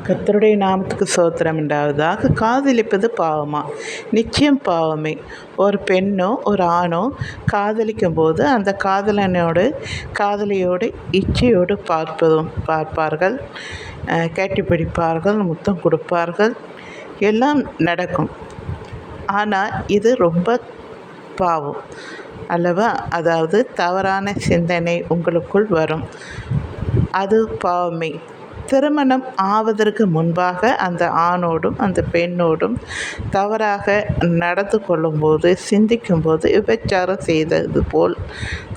கர்த்தருடைய நாமத்துக்கு ஸ்தோத்திரம் உண்டாவதாக. காதலிப்பது பாவமா? நிச்சயம் பாவமே. ஒரு பெண்ணோ ஒரு ஆணோ காதலிக்கும் போது அந்த காதலியோடு இச்சையோடு பார்ப்பார்கள், கட்டிப்பிடிப்பார்கள், முத்தம் கொடுப்பார்கள், எல்லாம் நடக்கும். ஆனால் இது ரொம்ப பாவம் அல்லவா? அதாவது தவறான சிந்தனை உங்களுக்குள் வரும். அது பாவமே. திருமணம் ஆவதற்கு முன்பாக அந்த ஆணோடும் அந்த பெண்ணோடும் தவறாக நடந்து கொள்ளும்போது, சிந்திக்கும்போது விபச்சாரம் செய்தது போல்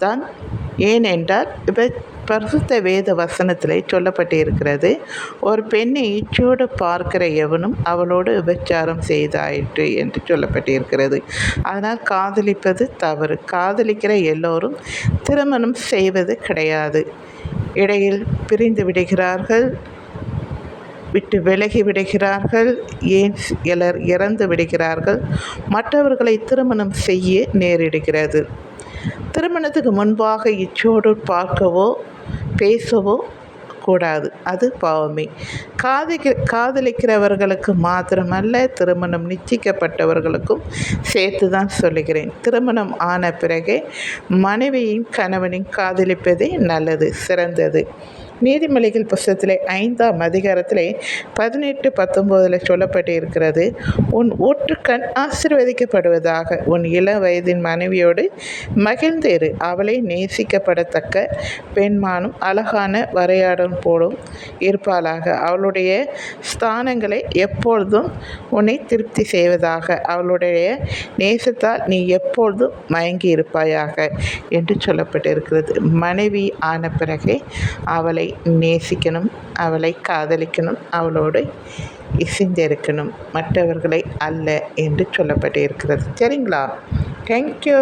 தான். ஏனென்றால் பரிசுத்த வேத வசனத்திலே சொல்லப்பட்டிருக்கிறது, ஒரு பெண்ணை இச்சையோடு பார்க்கிற எவனும் அவளோடு விபச்சாரம் செய்தாயிற்று என்று சொல்லப்பட்டிருக்கிறது. அதனால் காதலிப்பது தவறு. காதலிக்கிற எல்லோரும் திருமணம் செய்வது கிடையாது. இடையில் பிரிந்து விடுகிறார்கள், விட்டு விலகி விடுகிறார்கள், ஏன் சிலர் இறந்து விடுகிறார்கள். மற்றவர்களை திருமணம் செய்ய நேரிடுகிறது. திருமணத்துக்கு முன்பாக இச்சோடு பார்க்கவோ பேசவோ கூடாது. அது பாவமே. காதலிக்கிறவர்களுக்கு மாத்திரமல்ல, திருமணம் நிச்சயிக்கப்பட்டவர்களுக்கும் சேர்த்து தான் சொல்லுகிறேன். திருமணம் ஆன பிறகு மனைவியும் கணவனையும் காதலிப்பதே நல்லது, சிறந்தது. நீதிமொழிகள் புஸ்தகத்திலே 5ஆம் அதிகாரத்திலே 18-19 சொல்லப்பட்டிருக்கிறது, உன் ஊற்றுக்கண் ஆசீர்வதிக்கப்படுவதாக, உன் இளம் வயதின் மனைவியோடு மகிழ்ந்திரு, அவளை நேசிக்கப்படத்தக்க பெண்மானும் அழகான வரையாடும் போலும் இருப்பாளாக, அவளுடைய ஸ்தானங்களை எப்பொழுதும் உன்னை திருப்தி செய்வதாக, அவளுடைய நேசத்தால் நீ எப்பொழுதும் மயங்கி இருப்பாயாக என்று சொல்லப்பட்டிருக்கிறது. மனைவி ஆன பிறகு அவளை நேசிக்கணும், அவளை காதலிக்கணும், அவளோடு இசைந்திருக்கணும், மற்றவர்களை அல்ல என்று சொல்லப்பட்டிருக்கிறது. சரிங்களா? தேங்க்யூ.